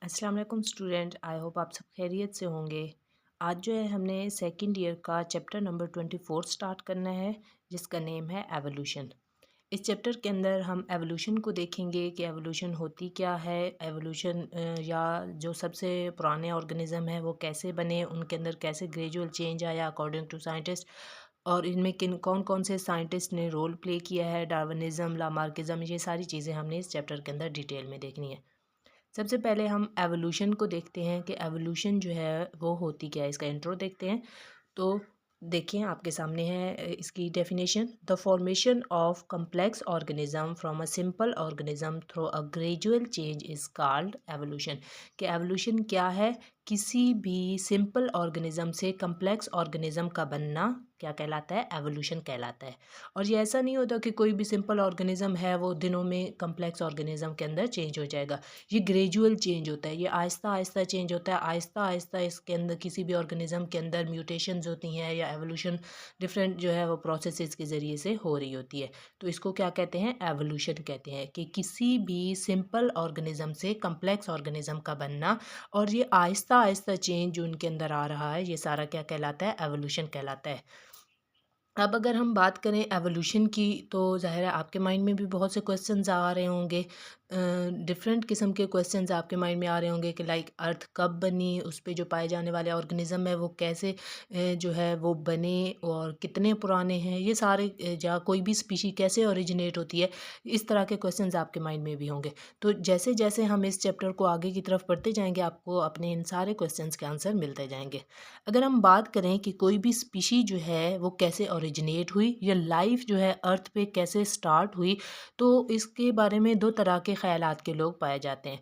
अस्सलाम वालेकुम student, I hope आप सब खैरियत से होंगे। आज जो है हमने सेकंड ईयर का चैप्टर नंबर 24 स्टार्ट करना है, जिसका नेम है एवोल्यूशन। इस चैप्टर के अंदर हम एवोल्यूशन को देखेंगे कि एवोल्यूशन होती क्या है, एवोल्यूशन या जो सबसे पुराने ऑर्गेनिज्म है वो कैसे बने, उनके अंदर कैसे ग्रेजुअल चेंज आया अकॉर्डिंग टू साइंटिस्ट, और इनमें किन कौन कौन से साइंटिस्ट ने रोल प्ले किया है, डार्विनिज्म, लामार्किज्म, ये सारी चीज़ें हमने इस चैप्टर के अंदर डिटेल में देखनी है। सबसे पहले हम एवोल्यूशन को देखते हैं कि एवोल्यूशन जो है वो होती क्या है। इसका इंट्रो देखते हैं। तो देखिए आपके सामने है इसकी definition. The formation of complex organism from a simple organism through a gradual change is called evolution. कि एवोल्यूशन क्या है? किसी भी सिंपल ऑर्गेनिज्म से कम्प्लेक्स ऑर्गेनिज्म का बनना क्या कहलाता है? एवोल्यूशन कहलाता है। और ये ऐसा नहीं होता कि कोई भी सिंपल ऑर्गेनिज्म है वो दिनों में कम्प्लेक्स ऑर्गेनिज्म के अंदर चेंज हो जाएगा। ये ग्रेजुअल चेंज होता है, ये आहिस्ता आहिस्ता चेंज होता है। आहिस्ता आहिस्ता इसके अंदर किसी भी ऑर्गेनिज्म के अंदर म्यूटेशंस होती हैं या एवोल्यूशन डिफरेंट जो है वो प्रोसेसेस के ज़रिए से हो रही होती है। तो इसको क्या कहते हैं? एवोल्यूशन कहते हैं। कि किसी भी सिंपल ऑर्गेनिज्म से कम्प्लेक्स ऑर्गेनिज्म का बनना और ये आहिस्ता आहिस्ता चेंज जो उनके अंदर आ रहा है, ये सारा क्या कहलाता है? एवोल्यूशन कहलाता है। अब अगर हम बात करें एवोल्यूशन की, तो ज़ाहिर है आपके माइंड में भी बहुत से क्वेश्चंस आ रहे होंगे। डिफरेंट किस्म के क्वेश्चंस आपके माइंड में आ रहे होंगे कि लाइक अर्थ कब बनी, उस पे जो पाए जाने वाले ऑर्गेनिज्म है वो कैसे जो है वो बने और कितने पुराने हैं, ये सारे या कोई भी स्पीशी कैसे ओरिजिनेट होती है, इस तरह के क्वेश्चंस आपके माइंड में भी होंगे। तो जैसे जैसे हम इस चैप्टर को आगे की तरफ पढ़ते जाएंगे, आपको अपने इन सारे क्वेश्चंस के आंसर मिलते जाएंगे। अगर हम बात करें कि कोई भी स्पीशी जो है वो कैसे ओरिजिनेट हुई या लाइफ जो है अर्थ पे कैसे स्टार्ट हुई, तो इसके बारे में दो तरह के ख्यालात के लोग पाए जाते हैं।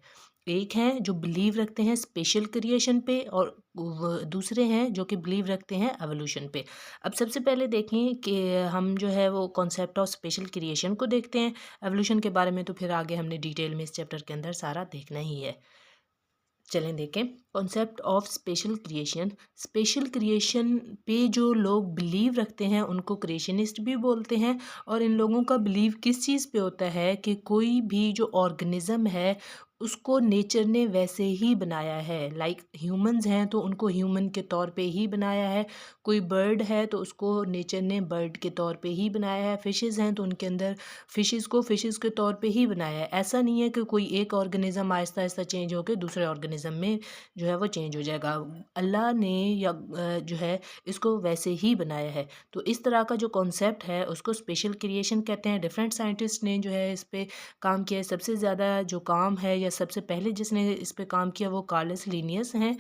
एक हैं जो बिलीव रखते हैं स्पेशल क्रिएशन पे, और दूसरे हैं जो कि बिलीव रखते हैं एवोल्यूशन पे। अब सबसे पहले देखें कि हम जो है वो कॉन्सेप्ट ऑफ स्पेशल क्रिएशन को देखते हैं। एवोल्यूशन के बारे में तो फिर आगे हमने डिटेल में इस चैप्टर के अंदर सारा देखना ही है। चलें देखें concept of special creation. Special creation पे जो लोग बिलीव रखते हैं उनको क्रिएशनिस्ट भी बोलते हैं। और इन लोगों का बिलीव किस चीज़ पे होता है कि कोई भी जो ऑर्गेनिज्म है उसको नेचर ने वैसे ही बनाया है। लाइक ह्यूमंस हैं तो उनको ह्यूमन के तौर पे ही बनाया है। कोई बर्ड है तो उसको नेचर ने बर्ड के तौर पे ही बनाया है। फिशेस हैं तो उनके अंदर फिशेस को फिशेस के तौर पे ही बनाया है। ऐसा नहीं है कि कोई एक ऑर्गेनिज्म आहिस्ता आहिस्ता चेंज होकर दूसरे ऑर्गेनिज्म में जो है वो चेंज हो जाएगा। अल्लाह ने या जो है इसको वैसे ही बनाया है। तो इस तरह का जो कॉन्सेप्ट है उसको स्पेशल क्रिएशन कहते हैं। डिफरेंट साइंटिस्ट ने जो है इस पे काम किया है। सबसे ज़्यादा जो काम है या सबसे पहले जिसने इस पे काम किया वो कार्लस लीनियस हैं।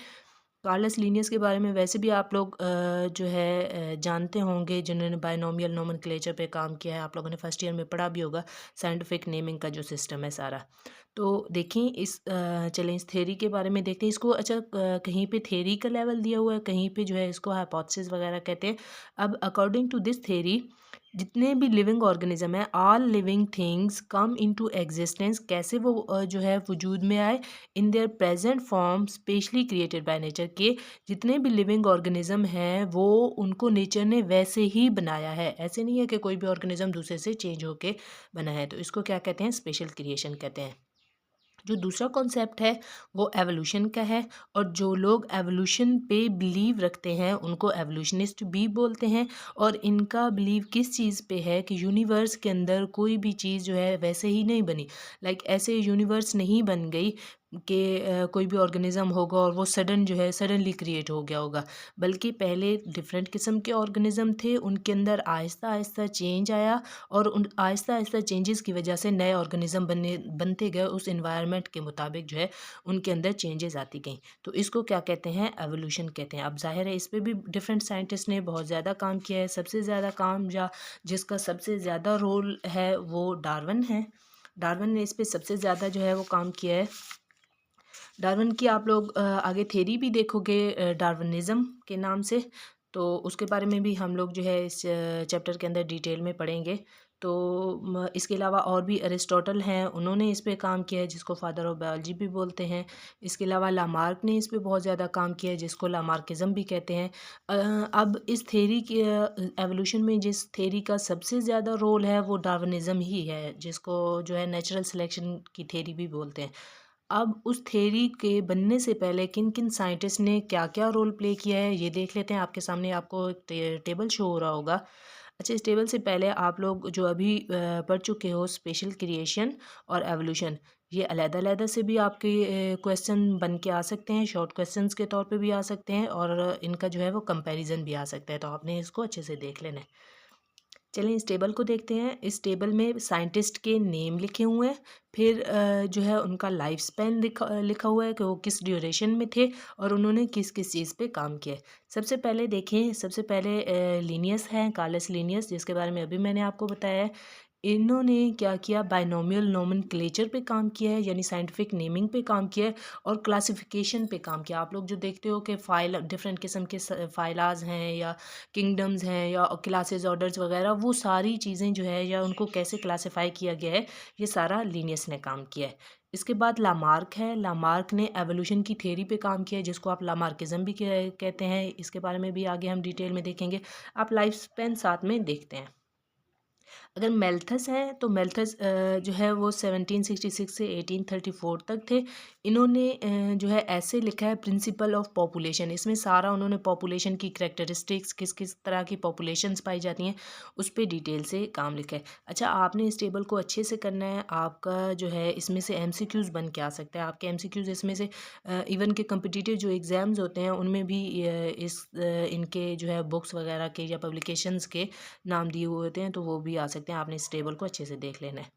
कार्लस लीनियस के बारे में वैसे भी आप लोग जो है जानते होंगे, जिन्होंने बायनोमियल नोमेनक्लेचर पे काम किया है। आप लोगों ने फर्स्ट ईयर में पढ़ा भी होगा साइंटिफिक नेमिंग का जो सिस्टम है सारा। तो देखें चलें इस थ्योरी के बारे में देखते हैं। इसको अच्छा कहीं पे थ्योरी का लेवल दिया हुआ है, कहीं पे जो है इसको हाइपोथेसिस वगैरह कहते हैं। अब अकॉर्डिंग टू दिस थ्योरी जितने भी लिविंग ऑर्गेनिज्म है, all living things come into existence, कैसे वो जो है वजूद में आए, in their present form specially created by nature. के जितने भी लिविंग ऑर्गेनिज्म हैं वो उनको नेचर ने वैसे ही बनाया है। ऐसे नहीं है कि कोई भी ऑर्गेनिज्म दूसरे से चेंज होके बना है। तो इसको क्या कहते हैं? स्पेशल क्रिएशन कहते हैं। जो दूसरा कॉन्सेप्ट है वो एवोल्यूशन का है। और जो लोग एवोल्यूशन पे बिलीव रखते हैं उनको एवोल्यूशनिस्ट भी बोलते हैं। और इनका बिलीव किस चीज़ पे है कि यूनिवर्स के अंदर कोई भी चीज़ जो है वैसे ही नहीं बनी। लाइक ऐसे यूनिवर्स नहीं बन गई कि कोई भी ऑर्गेनिज्म होगा और वो सडन जो है सडनली क्रिएट हो गया होगा। बल्कि पहले डिफरेंट किस्म के ऑर्गेनिज्म थे, उनके अंदर आहिस्ता आहिस्ता चेंज आया और उन आहिस्ता आहिस्ता चेंजेस की वजह से नए ऑर्गेनिज्म बनते गए। उस इन्वायरमेंट के मुताबिक जो है उनके अंदर चेंजेस आती गई। तो इसको क्या कहते हैं? एवोल्यूशन कहते हैं। अब जाहिर है इस पर भी डिफरेंट साइंटिस्ट ने बहुत ज़्यादा काम किया है। सबसे ज़्यादा काम या जिसका सबसे ज़्यादा रोल है वो डार्विन है। डार्विन ने इस पर सबसे ज़्यादा जो है वो काम किया है। डार्विन की आप लोग आगे थ्योरी भी देखोगे डार्विनिज्म के नाम से। तो उसके बारे में भी हम लोग जो है इस चैप्टर के अंदर डिटेल में पढ़ेंगे। तो इसके अलावा और भी अरिस्टोटल हैं, उन्होंने इस पे काम किया है, जिसको फादर ऑफ बायोलॉजी भी बोलते हैं। इसके अलावा लामार्क ने इस पे बहुत ज़्यादा काम किया है, जिसको लामार्किज्म भी कहते हैं। अब इस थ्योरी की एवोल्यूशन में जिस थ्योरी का सबसे ज़्यादा रोल है वो डार्विनिज्म ही है, जिसको जो है नेचुरल सिलेक्शन की थ्योरी भी बोलते हैं। अब उस थ्योरी के बनने से पहले किन किन साइंटिस्ट ने क्या क्या रोल प्ले किया है ये देख लेते हैं। आपके सामने आपको एक टेबल शो हो रहा होगा। अच्छा, इस टेबल से पहले आप लोग जो अभी पढ़ चुके हो स्पेशल क्रिएशन और एवोल्यूशन, ये अलग-अलग से भी आपके क्वेश्चन बन के आ सकते हैं, शॉर्ट क्वेश्चंस के तौर पे भी आ सकते हैं और इनका जो है वो कंपैरिजन भी आ सकता है, तो आपने इसको अच्छे से देख लेना है। चलिए इस टेबल को देखते हैं। इस टेबल में साइंटिस्ट के नेम लिखे हुए हैं, फिर जो है उनका लाइफ स्पैन लिखा लिखा हुआ है कि वो किस ड्यूरेशन में थे और उन्होंने किस किस चीज़ पे काम किया है। सबसे पहले देखें, सबसे पहले लिनियस हैं, कार्लस लिनियस, जिसके बारे में अभी मैंने आपको बताया है। इन्होंने क्या किया, बाइनोमियल नोमेनक्लेचर पे काम किया है, यानी साइंटिफिक नेमिंग पे काम किया है और क्लासिफिकेशन पे काम किया। आप लोग जो देखते हो कि फाइल डिफरेंट किस्म के फाइलाज हैं या किंगडम्स हैं या क्लासेस ऑर्डर्स वगैरह, वो सारी चीज़ें जो है या उनको कैसे क्लासिफाई किया गया है, ये सारा लीनियस ने काम किया है। इसके बाद लामार्क है। लामार्क ने एवोल्यूशन की थ्योरी पे काम किया है, जिसको आप लामार्किज्म भी कहते हैं। इसके बारे में भी आगे हम डिटेल में देखेंगे। आप लाइफ स्पैन साथ में देखते हैं। अगर मेल्थस हैं तो मेल्थस जो है वो 1766 से 1834 तक थे। इन्होंने जो है ऐसे लिखा है प्रिंसिपल ऑफ पॉपुलेशन। इसमें सारा उन्होंने पॉपुलेशन की करैक्टरिस्टिक्स, किस किस तरह की पॉपुलेशंस पाई जाती हैं, उस पर डिटेल से काम लिखा है। अच्छा, आपने इस टेबल को अच्छे से करना है। आपका जो है इसमें से एमसीक्यूज़ बन के आ सकता है। आपके एमसीक्यूज़ इसमें से इवन के कम्पिटिटिव जो एग्ज़ाम्स होते हैं उनमें भी इनके जो है बुक्स वगैरह के या पब्लिकेशंस के नाम दिए हुए होते हैं, तो वो भी आ सकते हैं। आपने इस टेबल को अच्छे से देख लेना है।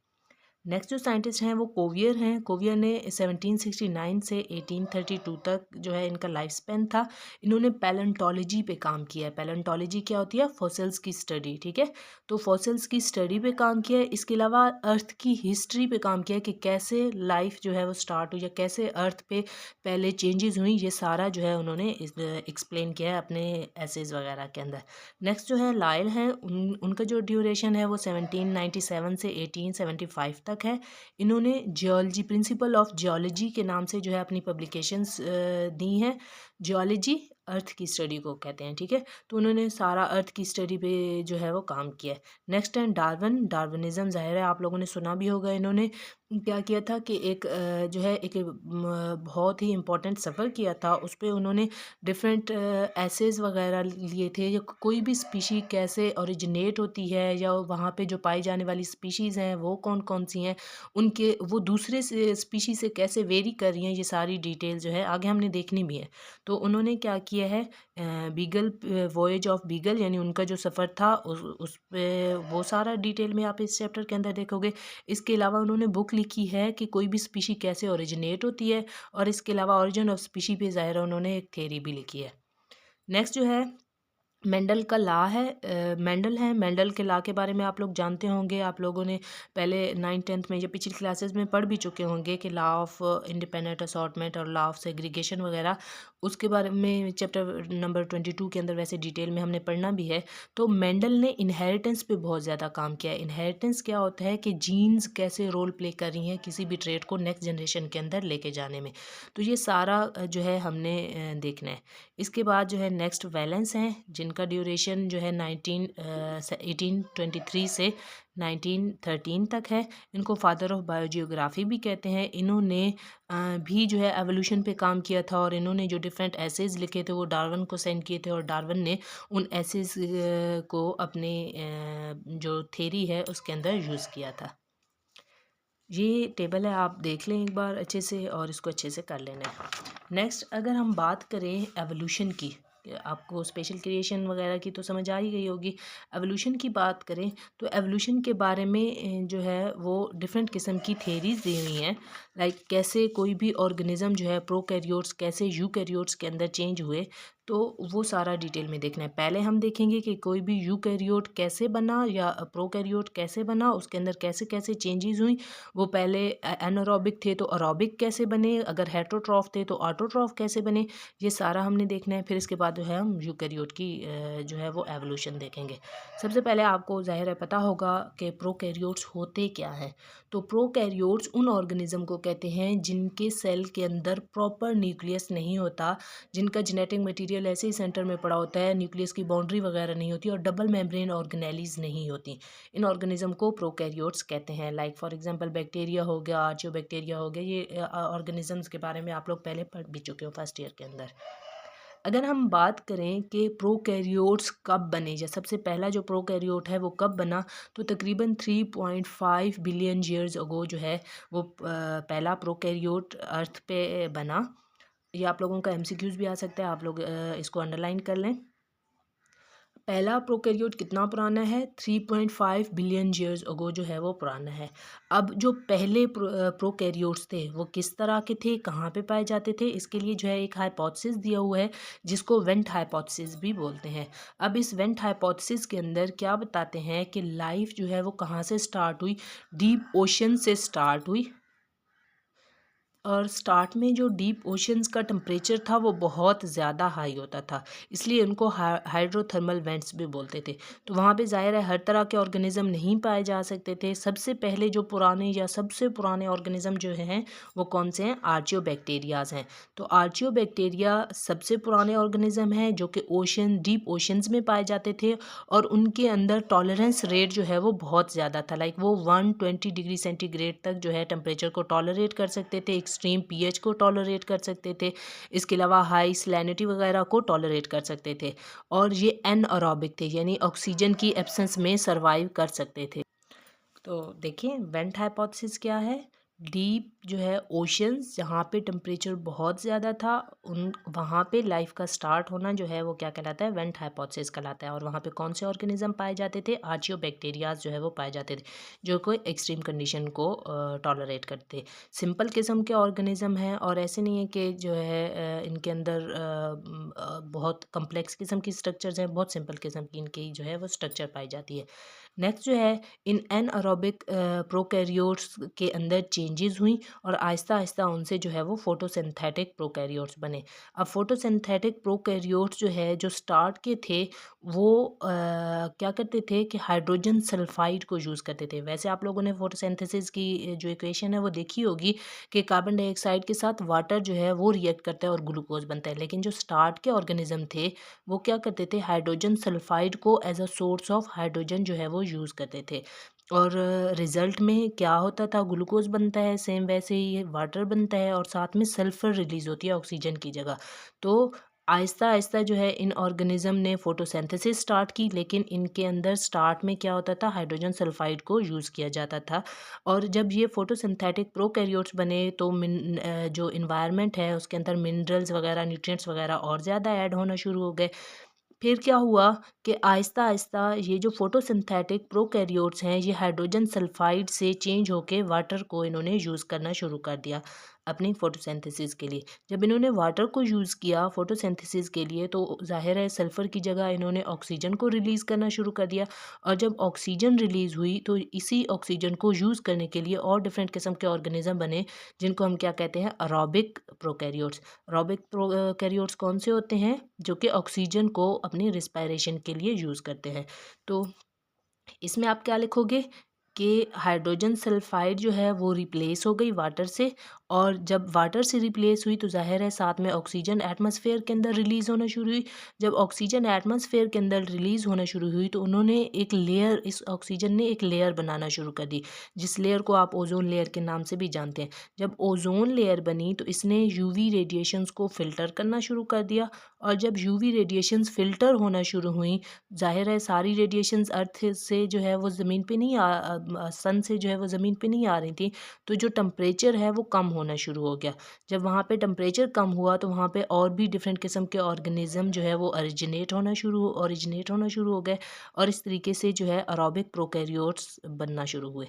नेक्स्ट जो साइंटिस्ट हैं वो कोवियर हैं। कोवियर ने 1769 से 1832 तक जो है इनका लाइफ स्पैन था। इन्होंने पैलेंटोलॉजी पे काम किया है। पैलेंटोलॉजी क्या होती है? फॉसिल्स की स्टडी, ठीक है। तो फॉसिल्स की स्टडी पे काम किया है। इसके अलावा अर्थ की हिस्ट्री पे काम किया है कि कैसे लाइफ जो है वो स्टार्ट हुई या कैसे अर्थ पे पहले चेंजेस हुई, ये सारा जो है उन्होंने एक्सप्लेन किया है अपने एसेज वगैरह के अंदर। नेक्स्ट जो है लायल हैं। उनका जो ड्यूरेशन है वो 1797 से 1875 तक है। इन्होंने जियोलॉजी, प्रिंसिपल ऑफ जियोलॉजी के नाम से जो है अपनी पब्लिकेशंस दी हैं। जियोलॉजी अर्थ की स्टडी को कहते हैं, ठीक है। तो उन्होंने सारा अर्थ की स्टडी पे जो है वो काम किया है। नेक्स्ट है डार्विन। डार्विनिज्म ज़ाहिर है आप लोगों ने सुना भी होगा। इन्होंने क्या किया था कि एक जो है एक बहुत ही इम्पोर्टेंट सफ़र किया था। उस पे उन्होंने डिफरेंट एसेज वगैरह लिए थे, या कोई भी स्पीशी कैसे ओरिजिनेट होती है या वहाँ पे जो पाई जाने वाली स्पीशीज़ हैं वो कौन कौन सी हैं, उनके वो दूसरे से स्पीशी से कैसे वेरी कर रही हैं, ये सारी डिटेल जो है आगे हमने देखनी भी है। तो उन्होंने क्या किया है, बीगल वॉयज ऑफ बीगल, यानी उनका जो सफ़र था उस पे वो सारा डिटेल में आप इस चैप्टर के अंदर देखोगे। इसके अलावा उन्होंने बुक लिखी है कि कोई भी स्पीशी कैसे ओरिजिनेट होती है, और इसके अलावा ओरिजिन ऑफ स्पीशी पे ज़ाहिर है उन्होंने एक थ्योरी भी लिखी है। नेक्स्ट जो है मेंडल का लॉ है। मेंडल है। मेंडल के लॉ के बारे में आप लोग जानते होंगे। आप लोगों ने पहले 9th-10th में या पिछली क्लासेस में पढ़ भी चुके होंगे कि लॉ ऑफ इंडिपेंडेंट असॉर्टमेंट और लॉ ऑफ सेग्रीगेशन वगैरह, उसके बारे में चैप्टर नंबर 22 के अंदर वैसे डिटेल में हमने पढ़ना भी है। तो मेंडल ने इनहेरिटेंस पे बहुत ज़्यादा काम किया है। इनहेरिटेंस क्या होता है कि जीन्स कैसे रोल प्ले कर रही हैं किसी भी ट्रेट को नेक्स्ट जनरेशन के अंदर लेके जाने में। तो ये सारा जो है हमने देखना है। इसके बाद जो है नेक्स्ट वैलेंस हैं, जिनका ड्यूरेशन जो है 1823 से 1913 तक है। इनको फादर ऑफ बायोजियोग्राफी भी कहते हैं। इन्होंने भी जो है एवोल्यूशन पे काम किया था, और इन्होंने जो डिफरेंट एसेज लिखे थे वो डार्विन को सेंड किए थे, और डार्विन ने उन एसेज को अपने जो थ्योरी है उसके अंदर यूज़ किया था। ये टेबल है, आप देख लें एक बार अच्छे से और इसको अच्छे से कर लेना है। नेक्स्ट अगर हम बात करें एवोल्यूशन की, आपको स्पेशल क्रिएशन वगैरह की तो समझ आ ही गई होगी। एवोल्यूशन की बात करें तो एवोल्यूशन के बारे में जो है वो डिफरेंट किस्म की थेरीज दी हुई हैं। लाइक कैसे कोई भी ऑर्गेनिज्म जो है प्रोकैरियोट्स कैसे यूकैरियोट्स के अंदर चेंज हुए, तो वो सारा डिटेल में देखना है। पहले हम देखेंगे कि कोई भी यूकैरियोट कैसे बना या प्रोकैरियोट कैसे बना, उसके अंदर कैसे कैसे चेंजेस हुई। वो पहले एनारोबिक थे तो अरोबिक कैसे बने, अगर हेटरोट्रॉफ थे तो ऑटोट्रॉफ कैसे बने, ये सारा हमने देखना है। फिर इसके बाद जो है हम यूकैरियोट की जो है वो एवोल्यूशन देखेंगे। सबसे पहले आपको ज़ाहिर है पता होगा कि प्रोकैरियोट्स होते क्या हैं। तो प्रोकैरियोट्स उन ऑर्गेनिज्म को कहते हैं जिनके सेल के अंदर प्रॉपर न्यूक्लियस नहीं होता, जिनका जेनेटिक मटेरियल ऐसे ही सेंटर में पड़ा होता है, न्यूक्लियस की बाउंड्री वगैरह नहीं होती और डबल मेम्ब्रेन ऑर्गेनेलीज नहीं होती। इन ऑर्गेनिज्म को प्रोकैरियोट्स कहते हैं। लाइक फॉर एग्जांपल बैक्टीरिया हो गया, आर्चियोबैक्टीरिया हो गया, ये ऑर्गेनिजम्स के बारे में आप लोग पहले पढ़ भी चुके हो फर्स्ट ईयर के अंदर। अगर हम बात करें कि प्रोकैरियोट्स कब बने, या सबसे पहला जो प्रोकैरियोट है वो कब बना, तो तकरीबन 3.5 बिलियन ईयर्स अगो जो है वो पहला प्रोकैरियोट अर्थ पे बना। ये आप लोगों का एमसीक्यूज भी आ सकता है, आप लोग इसको अंडरलाइन कर लें। पहला प्रोकैरियोट कितना पुराना है, 3.5 बिलियन ईयर्स अगो जो है वो पुराना है। अब जो पहले प्रोकैरियोट्स थे वो किस तरह के थे, कहाँ पे पाए जाते थे, इसके लिए जो है एक हाइपोथेसिस दिया हुआ है जिसको वेंट हाइपोथेसिस भी बोलते हैं। अब इस वेंट हाइपोथेसिस के अंदर क्या बताते हैं कि लाइफ जो है वो कहाँ से स्टार्ट हुई, डीप ओशन से स्टार्ट हुई। और स्टार्ट में जो डीप ओशंस का टेम्परेचर था वो बहुत ज़्यादा हाई होता था, इसलिए उनको हाइड्रोथर्मल वेंट्स भी बोलते थे। तो वहाँ पे ज़ाहिर है हर तरह के ऑर्गेनिज़म नहीं पाए जा सकते थे। सबसे पहले जो पुराने या सबसे पुराने ऑर्गेनिज़म जो हैं वो कौन से हैं, आर्चियोबैक्टीरियाज हैं। तो आर्चियोबैक्टीरिया सबसे पुराने ऑर्गेनिज़म हैं जो कि ओशन डीप ओशंस में पाए जाते थे और उनके अंदर टॉलरेंस रेट जो है वो बहुत ज़्यादा था। लाइक वो 120 डिग्री सेंटीग्रेड तक जो है टेम्परेचर को टॉलरेट कर सकते थे, एक्सट्रीम पीएच को टॉलरेट कर सकते थे, इसके अलावा हाई सैलिनिटी वगैरह को टॉलरेट कर सकते थे। और ये एनअरोबिक थे, यानी ऑक्सीजन की एब्सेंस में सर्वाइव कर सकते थे। तो देखिए वेंट हाइपोथेसिस क्या है, डीप जो है ओशंस जहाँ पे टेम्परेचर बहुत ज़्यादा था, उन वहाँ पे लाइफ का स्टार्ट होना जो है वो क्या कहलाता है, वेंट हाइपोथेसिस कहलाता है। और वहाँ पे कौन से ऑर्गेनिज्म पाए जाते थे, आर्चियोबैक्टीरियाज जो है वो पाए जाते थे जो कोई एक्सट्रीम कंडीशन को टॉलरेट करते। सिंपल किस्म के ऑर्गेनिज्म हैं और ऐसे नहीं है कि जो है इनके अंदर बहुत कम्प्लेक्स किस्म की स्ट्रक्चर्स हैं, बहुत सिंपल किस्म की इनकी जो है वो स्ट्रक्चर पाई जाती है। नेक्स्ट जो है इन एनअरोबिक प्रोकैरियोट्स के अंदर चेंजेस हुई और आहिस्ता आहिस्ता उनसे जो है वो फोटोसिंथेटिक प्रोकैरियोट्स बने। अब फोटोसिंथेटिक प्रोकैरियोट्स जो है जो स्टार्ट के थे वो क्या करते थे कि हाइड्रोजन सल्फाइड को यूज़ करते थे। वैसे आप लोगों ने फोटोसिंथेसिस की जो इक्वेशन है वो देखी होगी कि कार्बन डाइऑक्साइड के साथ वाटर जो है वो रिएक्ट करता है और ग्लूकोज बनता है, लेकिन जो स्टार्ट के ऑर्गेनिज्म थे वो क्या करते थे, हाइड्रोजन सल्फाइड को as a source of hydrogen जो है वो यूज़ करते थे। और रिज़ल्ट में क्या होता था, ग्लूकोज बनता है, सेम वैसे ही वाटर बनता है और साथ में सल्फ़र रिलीज़ होती है ऑक्सीजन की जगह। तो आहिस्ता आहिस्ता जो है इन ऑर्गेनिज्म ने फोटोसिंथेसिस स्टार्ट की, लेकिन इनके अंदर स्टार्ट में क्या होता था, हाइड्रोजन सल्फाइड को यूज़ किया जाता था। और जब ये फोटोसिंथेटिक प्रोकैरियोट्स बने तो जो इन्वायरमेंट है उसके अंदर मिनरल्स वगैरह, न्यूट्रिएंट्स वगैरह और ज़्यादा ऐड होना शुरू हो गए। फिर क्या हुआ कि आहिस्ता आहिस्ता ये जो फोटोसिंथेटिक प्रोकैरियोट्स हैं ये हाइड्रोजन सल्फाइड से चेंज होके वाटर को इन्होंने यूज़ करना शुरू कर दिया अपनी फोटोसिंथेसिस के लिए। जब इन्होंने वाटर को यूज़ किया फोटोसिंथेसिस के लिए तो जाहिर है सल्फ़र की जगह इन्होंने ऑक्सीजन को रिलीज़ करना शुरू कर दिया। और जब ऑक्सीजन रिलीज़ हुई तो इसी ऑक्सीजन को यूज़ करने के लिए और डिफरेंट किस्म के ऑर्गेनिज्म बने जिनको हम क्या कहते हैं, अरोबिक प्रोकैरियोट्स। एरोबिक प्रोकैरियोट्स कौन से होते हैं, जो कि ऑक्सीजन को अपनी रिस्पायरेशन के लिए यूज़ करते हैं। तो इसमें आप क्या लिखोगे कि हाइड्रोजन सल्फाइड जो है वो रिप्लेस हो गई वाटर से, और जब वाटर से रिप्लेस हुई तो जाहिर है साथ में ऑक्सीजन एटमॉस्फेयर के अंदर रिलीज़ होना शुरू हुई। जब ऑक्सीजन एटमॉस्फेयर के अंदर रिलीज़ होना शुरू हुई तो उन्होंने एक लेयर, इस ऑक्सीजन ने एक लेयर बनाना शुरू कर दी, जिस लेयर को आप ओजोन लेयर के नाम से भी जानते हैं। जब ओजोन लेयर बनी तो इसने यूवी रेडिएशंस को फ़िल्टर करना शुरू कर दिया, और जब यूवी रेडिएशंस फ़िल्टर होना शुरू हुई, ज़ाहिर है सारी रेडिएशंस अर्थ से जो है वो ज़मीन पे नहीं सन से जो है वो ज़मीन पे नहीं आ रही थी। तो जो टेम्परेचर है वो कम होना शुरू हो गया। जब वहाँ पे टेम्परेचर कम हुआ तो वहाँ पे और भी डिफरेंट किस्म के ऑर्गेनिज्म जो है वो ओरिजिनेट होना शुरू हो गए, और इस तरीके से जो है एरोबिक प्रोकैरियोट्स बनना शुरू हुए।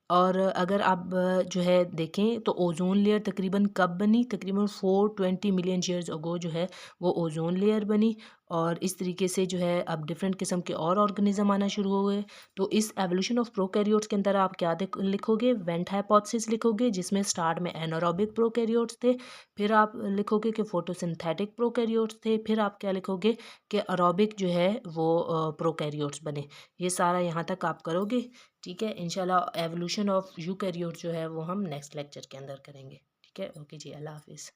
और अगर आप जो है देखें तो ओज़ोन लेयर तकरीबन कब बनी, तकरीबन 420 मिलियन ईयर्स अगो जो है वो ओज़ोन लेयर बनी। और इस तरीके से जो है अब डिफरेंट किस्म के और ऑर्गेनिज्म आना शुरू हो गए। तो इस एवोल्यूशन ऑफ प्रोकैरियोट्स के अंदर आप क्या लिखोगे, वेंट हाइपोथेसिस लिखोगे जिसमें स्टार्ट में एनारोबिक प्रोकैरियोट्स थे, फिर आप लिखोगे कि फोटोसिंथेटिक प्रोकैरियोट्स थे, फिर आप क्या लिखोगे कि एरोबिक जो है वो प्रोकैरियोट्स बने। ये सारा यहाँ तक आप करोगे। ठीक है, इंशाल्लाह एवोल्यूशन ऑफ यूकैरियोट जो है वो हम नेक्स्ट लेक्चर के अंदर करेंगे। ठीक है, ओके जी, अल्लाह हाफिज़।